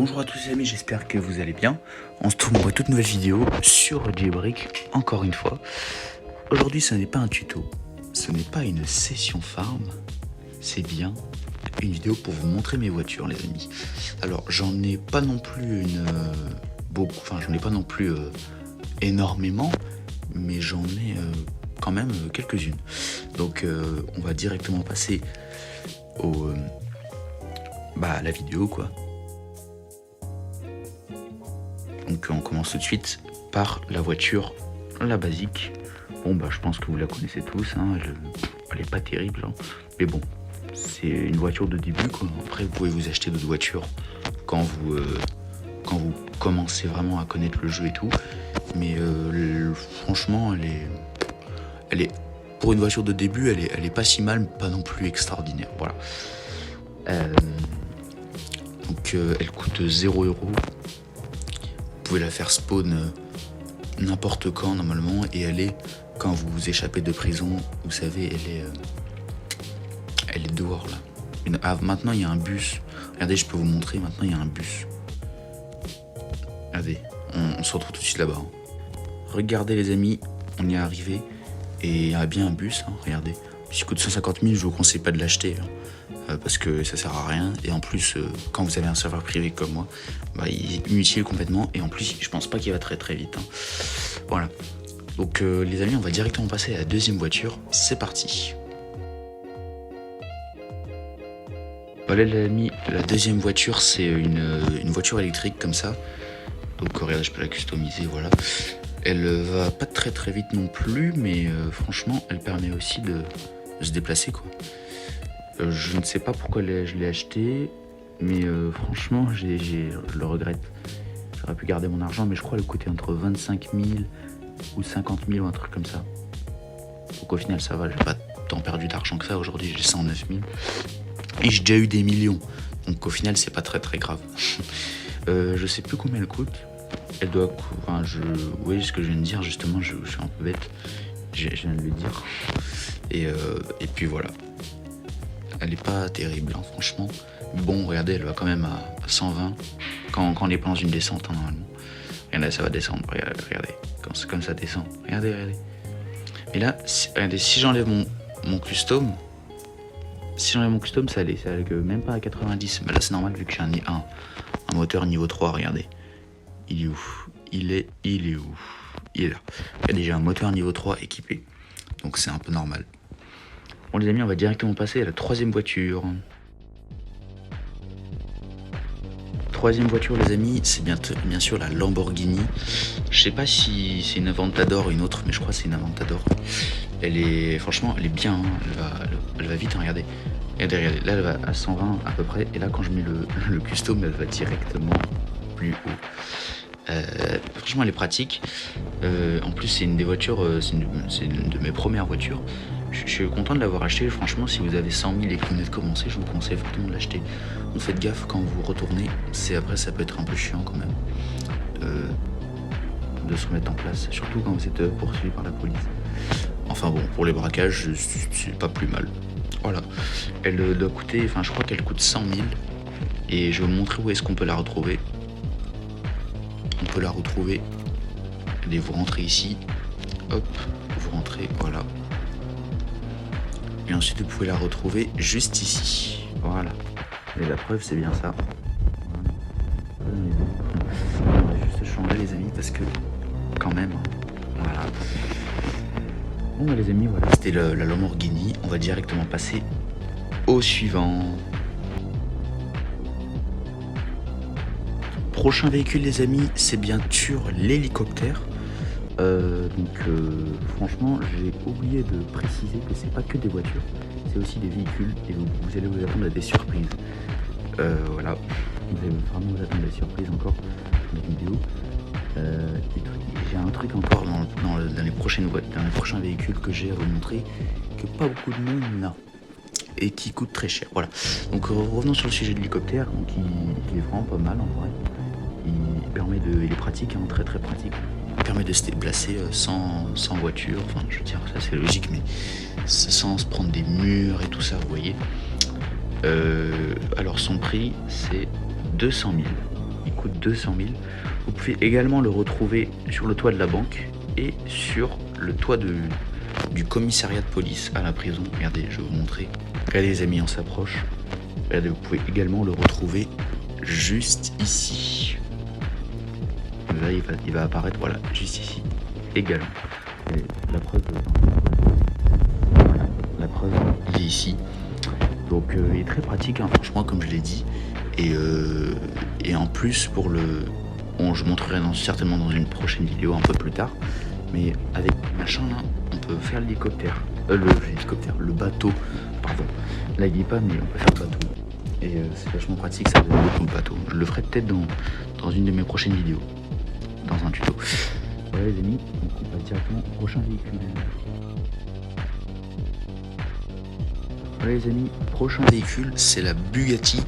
Bonjour à tous les amis, j'espère que vous allez bien. On se trouve pour une toute nouvelle vidéo sur Jailbreak, encore une fois. Aujourd'hui ce n'est pas un tuto, ce n'est pas une session farm, c'est bien une vidéo pour vous montrer mes voitures les amis. Alors j'en ai pas non plus énormément, mais j'en ai quand même quelques-unes. Donc on va directement passer à la vidéo quoi. Donc on commence tout de suite par la voiture, la basique. Bon bah je pense que vous la connaissez tous, hein. Elle est pas terrible, hein. Mais bon, c'est une voiture de début quoi. Après vous pouvez vous acheter d'autres voitures quand vous commencez vraiment à connaître le jeu et tout. Mais franchement elle est pour une voiture de début, elle est pas si mal, mais pas non plus extraordinaire. Voilà. Donc elle coûte 0 €. Vous pouvez la faire spawn n'importe quand normalement, et elle est, quand vous vous échappez de prison, vous savez, elle est dehors là. Maintenant il y a un bus. Regardez, je peux vous montrer, maintenant il y a un bus. Regardez, on se retrouve tout de suite là-bas. Hein. Regardez les amis, on y est arrivé, et il y a bien un bus, hein, regardez. S'il coûte 150 000, je vous conseille pas de l'acheter. Hein. Parce que ça sert à rien, et en plus quand vous avez un serveur privé comme moi, il est inutile complètement, et en plus je pense pas qu'il va très très vite, hein. Voilà, donc les amis, on va directement passer à la deuxième voiture, c'est parti. Voilà les amis, la deuxième voiture c'est une voiture électrique comme ça, donc regardez, je peux la customiser, voilà. Elle va pas très très vite non plus, mais franchement elle permet aussi de se déplacer quoi. Je ne sais pas pourquoi je l'ai acheté, mais franchement, je le regrette. J'aurais pu garder mon argent, mais je crois qu'elle coûtait entre 25 000 ou 50 000 ou un truc comme ça. Donc au final, ça va, j'ai pas tant perdu d'argent que ça. Aujourd'hui, j'ai 109 000. Et j'ai déjà eu des millions. Donc au final, c'est pas très très grave. Je sais plus combien elle coûte. Elle doit... Enfin, oui, ce que je viens de dire, justement, je suis un peu bête. Je viens de le dire. Et puis voilà. Elle est pas terrible, hein, franchement. Mais bon, regardez, elle va quand même à 120 quand on est pas dans une descente, hein, normalement. Regardez, ça va descendre, regardez. Comme ça descend. Regardez. Mais là, regardez, si j'enlève mon custom, ça allait même pas à 90. Mais là, c'est normal vu que j'ai un moteur niveau 3, regardez. Il est où? Il est où? Il est là. Regardez, j'ai un moteur niveau 3 équipé. Donc c'est un peu normal. Bon les amis, on va directement passer à la troisième voiture. Troisième voiture les amis, c'est bien sûr la Lamborghini. Je sais pas si c'est une Aventador ou une autre, mais je crois que c'est une Aventador. Franchement, elle est bien, hein. Elle va vite, hein, regardez. Regardez. Là elle va à 120 à peu près, et là quand je mets le custom, elle va directement plus haut. Franchement elle est pratique. En plus c'est une des voitures, c'est une de mes premières voitures. Je suis content de l'avoir acheté. Franchement, si vous avez 100 000 et que vous venez de commencer, je vous conseille fortement de l'acheter. Donc faites gaffe quand vous retournez. Après, ça peut être un peu chiant quand même de se remettre en place, surtout quand vous êtes poursuivi par la police. Enfin bon, pour les braquages, c'est pas plus mal. Voilà. Elle doit coûter, enfin je crois qu'elle coûte 100 000. Et je vais vous montrer où est-ce qu'on peut la retrouver. On peut la retrouver. Allez, vous rentrez ici. Hop, vous rentrez, voilà. Et ensuite, vous pouvez la retrouver juste ici. Voilà. Et la preuve, c'est bien ça. Voilà. On va juste changer, les amis, parce que, quand même, voilà. Bon, bah, les amis, voilà. C'était la Lamborghini. On va directement passer au suivant. Prochain véhicule, les amis, c'est bien sûr l'hélicoptère. Franchement, j'ai oublié de préciser que c'est pas que des voitures, c'est aussi des véhicules, et vous allez vous attendre à des surprises. Voilà, vous allez vraiment vous attendre à des surprises encore dans les vidéos. J'ai un truc encore dans les prochains véhicules que j'ai à vous montrer, que pas beaucoup de monde n'a, et qui coûte très cher. Voilà. Donc revenons sur le sujet de l'hélicoptère, donc il est vraiment pas mal en vrai. Il est pratique, hein, très très pratique. Il permet de se déplacer sans voiture, enfin je veux dire ça c'est logique, mais sans se prendre des murs et tout ça, vous voyez. Alors son prix c'est 200 000. coûte 200 000. Vous pouvez également le retrouver sur le toit de la banque et sur le toit du commissariat de police à la prison. Regardez, je vais vous montrer. Regardez les amis, on s'approche. Regardez, vous pouvez également le retrouver juste ici. Là, il va apparaître, voilà, juste ici, également. Et la preuve, voilà, la preuve, il est ici. Donc, il est très pratique, hein, franchement, comme je l'ai dit. Et en plus, pour le... Bon, je montrerai certainement dans une prochaine vidéo un peu plus tard. Mais avec le machin là, on peut faire l'hélicoptère. Le bateau, pardon. Là, il dit pas, mais on peut faire le bateau. Et c'est vachement pratique, ça donne beaucoup le bateau. Je le ferai peut-être dans une de mes prochaines vidéos. Dans un tuto. Voilà les amis, donc on passe directement au prochain véhicule. Voilà les amis, prochain véhicule, c'est la Bugatti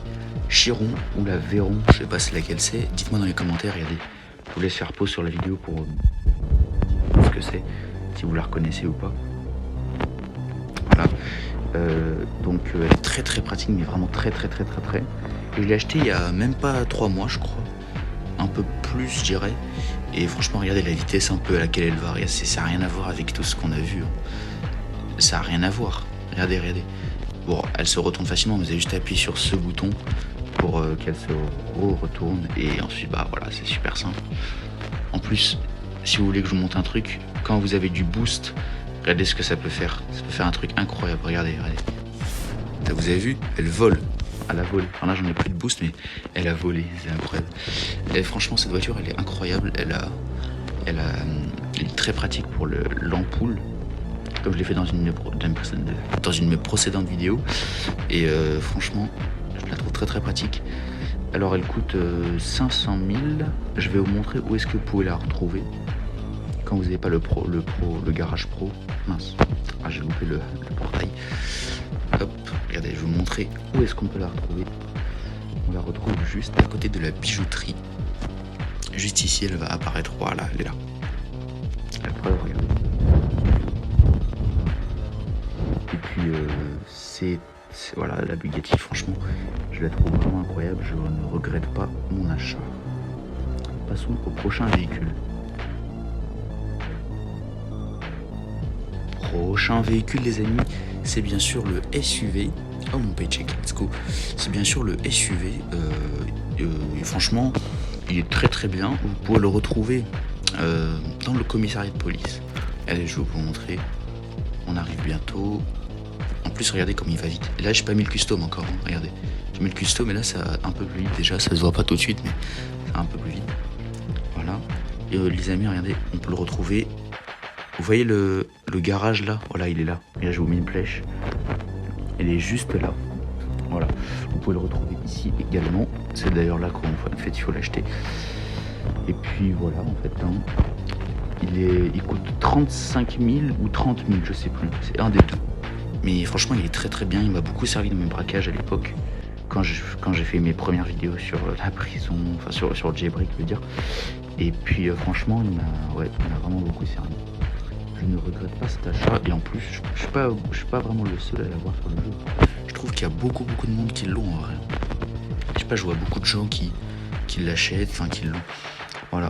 Chiron ou la Veyron, je sais pas c'est laquelle c'est. Dites-moi dans les commentaires, regardez. Je vous laisse faire pause sur la vidéo pour ce que c'est, si vous la reconnaissez ou pas. Voilà. Donc elle est très très pratique, mais vraiment très. Et je l'ai acheté il y a même pas 3 mois je crois. Un peu plus je dirais. Et franchement regardez la vitesse un peu à laquelle elle va. Ça n'a rien à voir avec tout ce qu'on a vu. Ça n'a rien à voir. Regardez. Bon, elle se retourne facilement, vous avez juste appuyé sur ce bouton pour qu'elle se retourne. Et ensuite, bah voilà, c'est super simple. En plus, si vous voulez que je vous montre un truc, quand vous avez du boost, regardez ce que ça peut faire. Ça peut faire un truc incroyable. Regardez. Vous avez vu? Elle vole. Elle a volé. Enfin là, j'en ai plus de boost, mais elle a volé. C'est incroyable. Et franchement, cette voiture, elle est incroyable. Elle est très pratique pour l'ampoule. Comme je l'ai fait dans une de mes précédentes vidéos. Et franchement, je la trouve très pratique. Alors elle coûte 500 000. Je vais vous montrer où est-ce que vous pouvez la retrouver. Quand vous n'avez pas le garage pro. Mince. Ah, j'ai loupé le portail. Hop, regardez, je vais vous montrer où est-ce qu'on peut la retrouver. On la retrouve juste à côté de la bijouterie. Juste ici, elle va apparaître. Voilà, elle est là. La preuve, regardez. Et puis c'est voilà, la Bugatti, franchement, je la trouve vraiment incroyable. Je ne regrette pas mon achat. Passons au prochain véhicule. Prochain véhicule, les amis, c'est bien sûr le SUV. Oh, mon paycheck, let's go. C'est bien sûr le SUV. Franchement, il est très bien. Vous pouvez le retrouver dans le commissariat de police. Allez, je vais vous montrer. On arrive bientôt. En plus, regardez comme il va vite. Et là, j'ai pas mis le custom encore. Hein. Regardez. J'ai mis le custom et là, ça va un peu plus vite. Déjà, ça se voit pas tout de suite, mais ça va un peu plus vite. Voilà. Et les amis, regardez, on peut le retrouver. Vous voyez le garage là? Voilà, il est là. Et là, je vous mets une flèche. Elle est juste là. Voilà. Vous pouvez le retrouver ici également. C'est d'ailleurs là qu'en fait, il faut l'acheter. Et puis voilà, en fait, hein, il coûte 35 000 ou 30 000, je sais plus. C'est un des deux. Mais franchement, il est très bien. Il m'a beaucoup servi dans mes braquages à l'époque. Quand j'ai fait mes premières vidéos sur la prison, enfin sur le jailbreak, je veux dire. Et puis franchement, il m'a vraiment beaucoup servi. Je ne regrette pas cet achat. Et en plus, je suis pas vraiment le seul à l'avoir sur le jeu. Je trouve qu'il y a beaucoup de monde qui l'ont en vrai. Je sais pas, je vois beaucoup de gens qui l'achètent, enfin qui l'ont. Voilà.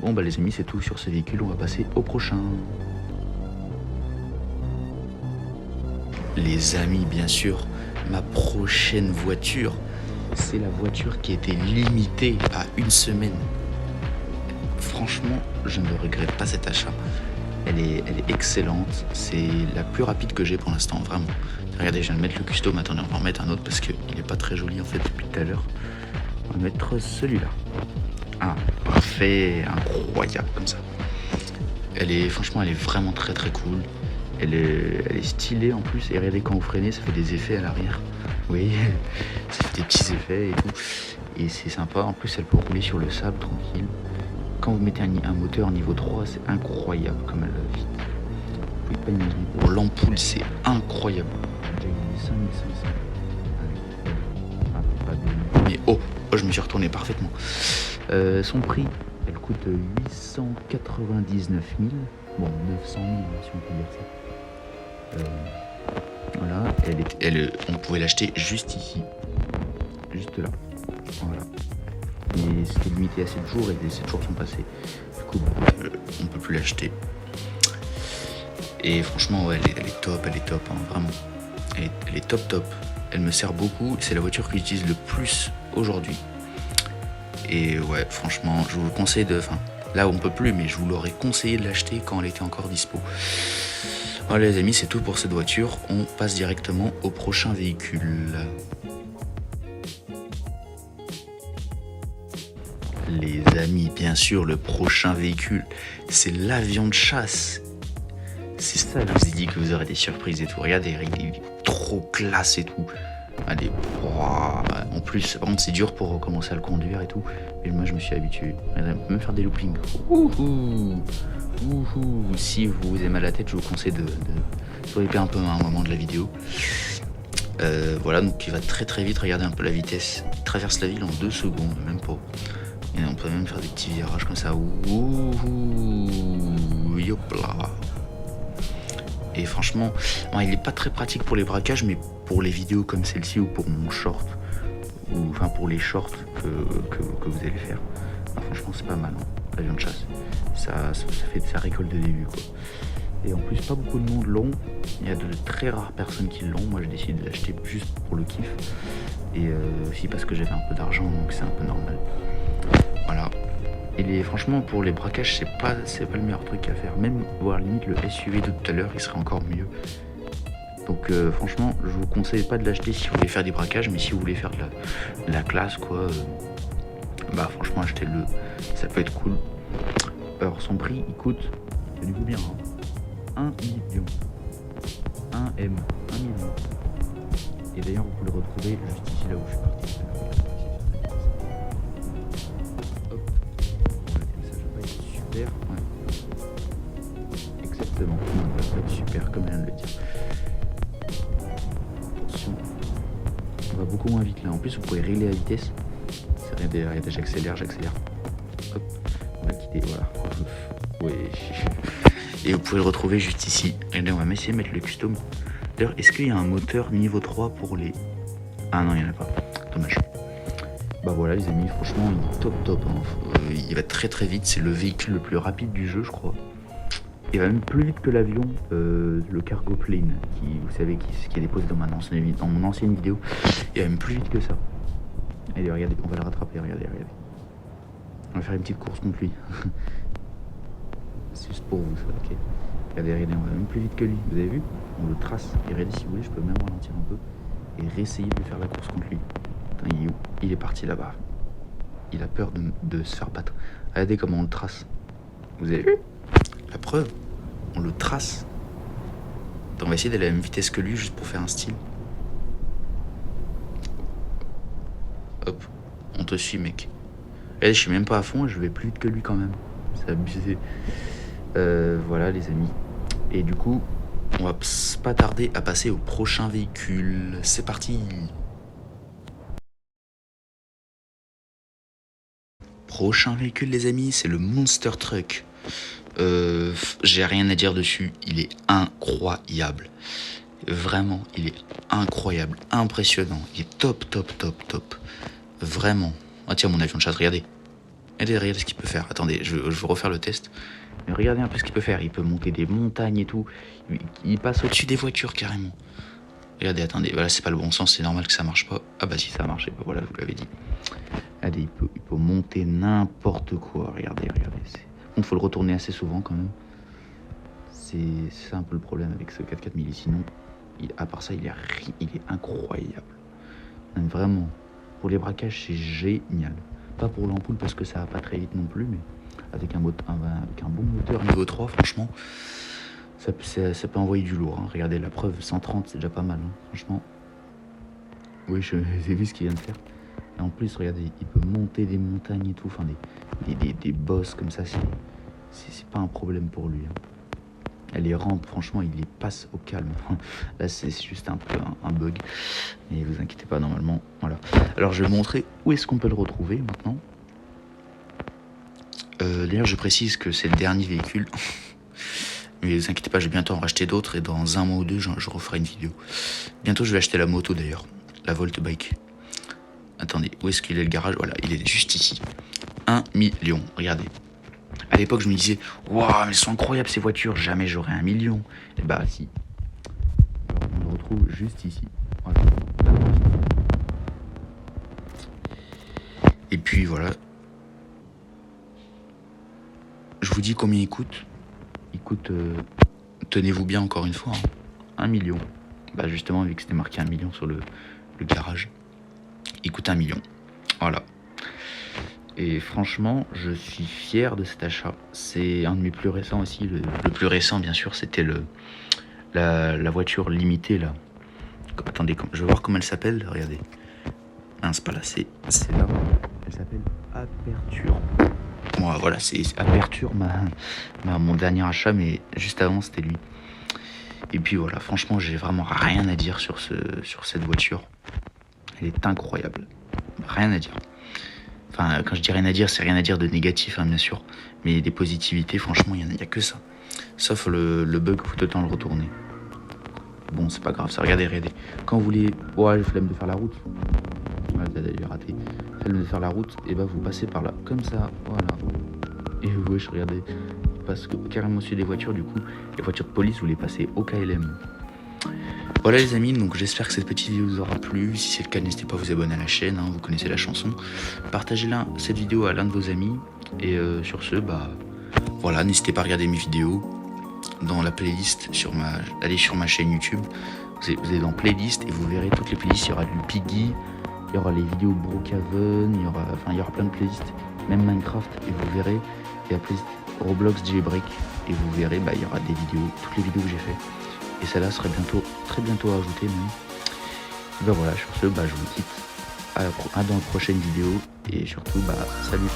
Bon bah les amis, c'est tout sur ce véhicule. On va passer au prochain. Les amis, bien sûr, ma prochaine voiture, c'est la voiture qui a été limitée à 1 semaine. Franchement, je ne regrette pas cet achat. Elle est excellente. C'est la plus rapide que j'ai pour l'instant, vraiment. Regardez, je viens de mettre le custom. Attendez, on va en mettre un autre parce qu'il n'est pas très joli en fait depuis tout à l'heure. On va mettre celui-là. Ah, parfait, incroyable comme ça. Franchement, elle est vraiment très cool. Elle est stylée en plus. Et regardez, quand vous freinez, ça fait des effets à l'arrière. Oui, ça fait des petits effets et tout. Et c'est sympa. En plus, elle peut rouler sur le sable tranquille. Quand vous mettez un moteur niveau 3, c'est incroyable comme elle va vite. Vous pouvez pas imaginer. Pour l'ampoule, c'est incroyable. J'ai eu 5500. Mais oh, je me suis retourné parfaitement. Son prix, elle coûte 899 000. Bon, 900 000 si on peut dire ça. Voilà, on pouvait l'acheter juste ici. Juste là. Voilà. mais c'était limité à 7 jours et les 7 jours sont passés. Du coup, on peut plus l'acheter. Et franchement, ouais, elle est top, hein, vraiment. Elle est top. Elle me sert beaucoup. C'est la voiture que j'utilise le plus aujourd'hui. Et ouais, franchement, je vous le conseille de... Enfin, là, on peut plus, mais je vous l'aurais conseillé de l'acheter quand elle était encore dispo. Voilà les amis, c'est tout pour cette voiture. On passe directement au prochain véhicule. Les amis, bien sûr, le prochain véhicule, c'est l'avion de chasse. C'est ça, je vous ai dit que vous aurez des surprises et tout. Regardez, il est trop classe et tout. Allez, en plus, par contre, c'est dur pour commencer à le conduire et tout. Mais moi, je me suis habitué. On peut même faire des loopings. Si vous avez mal à la tête, je vous conseille de swiper un peu à un moment de la vidéo. Voilà, donc il va très vite. Regardez un peu la vitesse. Il traverse la ville en 2 secondes, même pas. Et on peut même faire des petits virages comme ça. Yopla. Et franchement, bon, il est pas très pratique pour les braquages, mais pour les vidéos comme celle-ci ou pour mon short, ou enfin pour les shorts que vous allez faire, franchement c'est pas mal, hein, l'avion de chasse. Ça fait de sa récolte de début, quoi. Et en plus, pas beaucoup de monde l'ont. Il y a de très rares personnes qui l'ont. Moi, j'ai décidé de l'acheter juste pour le kiff. Et aussi parce que j'avais un peu d'argent, donc c'est un peu normal. Voilà. Et franchement, pour les braquages, c'est pas le meilleur truc à faire. Même, voire limite, le SUV de tout à l'heure, il serait encore mieux. Donc franchement, je vous conseille pas de l'acheter si vous voulez faire des braquages, mais si vous voulez faire de la classe, quoi, bah franchement, achetez-le. Ça peut être cool. Alors, son prix, il coûte, tenez-vous bien, hein, 1 million. 1 million. Et d'ailleurs, vous pouvez le retrouver juste ici, là où je suis parti. Super, ouais. Exactement, ça va être super comme elle vient de le dire. Attention, on va beaucoup moins vite là. En plus, vous pouvez régler la vitesse. Regardez, j'accélère. Hop, on va quitter, voilà. Ouais. Et vous pouvez le retrouver juste ici. Regardez, on va essayer de mettre le custom. D'ailleurs, est-ce qu'il y a un moteur niveau 3 pour les... Ah non, il n'y en a pas. Dommage. Bah voilà les amis, franchement il est top, hein. Il va très vite, c'est le véhicule le plus rapide du jeu je crois. Il va même plus vite que l'avion, le cargo plane, qui vous savez qui est déposé dans mon ancienne vidéo. Il va même plus vite que ça. Allez regardez, on va le rattraper, regardez. On va faire une petite course contre lui. C'est juste pour vous ça, ok. Regardez, on va même plus vite que lui, vous avez vu? On le trace, et regardez si vous voulez, je peux même ralentir un peu et réessayer de faire la course contre lui. Il est où? Il est parti là-bas. Il a peur de se faire battre. Regardez comment on le trace. Vous avez vu? La preuve, on le trace. Attends, on va essayer d'aller à la même vitesse que lui juste pour faire un style. Hop, on te suit mec. Regardez, je suis même pas à fond et je vais plus vite que lui quand même. C'est abusé. Voilà les amis. Et du coup, on va pas tarder à passer au prochain véhicule. C'est parti. Prochain véhicule les amis, c'est le Monster Truck. J'ai rien à dire dessus, il est incroyable. Vraiment, il est incroyable, impressionnant. Il est top. Vraiment. Ah tiens, mon avion de chasse, regardez. Regardez ce qu'il peut faire. Attendez, je vais refaire le test. Mais regardez un peu ce qu'il peut faire. Il peut monter des montagnes et tout. Il passe au-dessus des voitures carrément. Regardez, attendez, voilà, c'est pas le bon sens, c'est normal que ça marche pas. Ah bah si, ça a marché, bah voilà, je vous l'avais dit. Allez, il peut monter n'importe quoi, regardez. Bon, faut le retourner assez souvent quand même. C'est un peu le problème avec ce 4x4, mais sinon, à part ça, il est incroyable. Même vraiment, pour les braquages, c'est génial. Pas pour l'ampoule parce que ça va pas très vite non plus, mais avec un bon moteur niveau 3, franchement, ça peut envoyer du lourd. Hein. Regardez la preuve, 130, c'est déjà pas mal, hein, franchement. Oui, j'ai vu ce qu'il vient de faire. Et en plus, regardez, il peut monter des montagnes et tout, enfin des bosses comme ça, c'est pas un problème pour lui. Hein. Et les rampes, franchement, il les passe au calme. Là, c'est juste un peu un bug. Mais vous inquiétez pas, normalement, voilà. Alors, je vais vous montrer où est-ce qu'on peut le retrouver maintenant. D'ailleurs, je précise que c'est le dernier véhicule. Mais vous inquiétez pas, je vais bientôt en racheter d'autres. Et dans 1 mois ou 2, je referai une vidéo. Bientôt, je vais acheter la moto d'ailleurs. La Volt Bike. Attendez, où est-ce qu'il est le garage? Voilà, il est juste ici. 1 million, regardez. À l'époque, je me disais, waouh, mais elles sont incroyables ces voitures, jamais j'aurai 1 million. Et bah, si. On le retrouve juste ici. Voilà. Et puis voilà. Je vous dis combien il coûte. Il coûte, tenez-vous bien encore une fois, 1 million. Bah justement, vu que c'était marqué 1 million sur le garage. Il coûte 1 million. Voilà. Et franchement, je suis fier de cet achat. C'est un de mes plus récents aussi. Le plus récent, bien sûr, c'était la voiture limitée, là. Attendez, je vais voir comment elle s'appelle. Regardez. Non, c'est pas là, c'est là. Elle s'appelle Aperture. Bon, voilà, c'est Aperture, mon dernier achat, mais juste avant, c'était lui. Et puis voilà, franchement, j'ai vraiment rien à dire sur cette voiture. Elle est incroyable. Rien à dire. Enfin, quand je dis rien à dire, c'est rien à dire de négatif, hein, bien sûr. Mais des positivités, franchement, il n'y a que ça. Sauf le bug, faut tout le temps le retourner. Bon, c'est pas grave, ça. Regardez. Quand vous voulez... Ouais, j'ai flemme de faire la route. Ouais, t'as dû rater. Flemme de faire la route, et bah vous passez par là. Comme ça, voilà. Et wesh, regardez. Parce que carrément au-dessus des voitures, du coup, les voitures de police, vous les passez au KLM. Voilà les amis, donc j'espère que cette petite vidéo vous aura plu. Si c'est le cas, n'hésitez pas à vous abonner à la chaîne, hein, vous connaissez la chanson. Partagez cette vidéo à l'un de vos amis. Et sur ce, bah voilà, n'hésitez pas à regarder mes vidéos dans la playlist, allez sur ma chaîne YouTube. Vous allez dans playlist et vous verrez toutes les playlists. Il y aura du Piggy, il y aura les vidéos Brookhaven, il y aura plein de playlists, même Minecraft, et vous verrez, il y a playlist Roblox Jailbreak, et vous verrez, bah, il y aura des vidéos, toutes les vidéos que j'ai fait. Et celle-là serait très bientôt à ajouter même. Et bah voilà, sur ce, bah, je vous quitte dans la prochaine vidéo. Et surtout, bah, salut.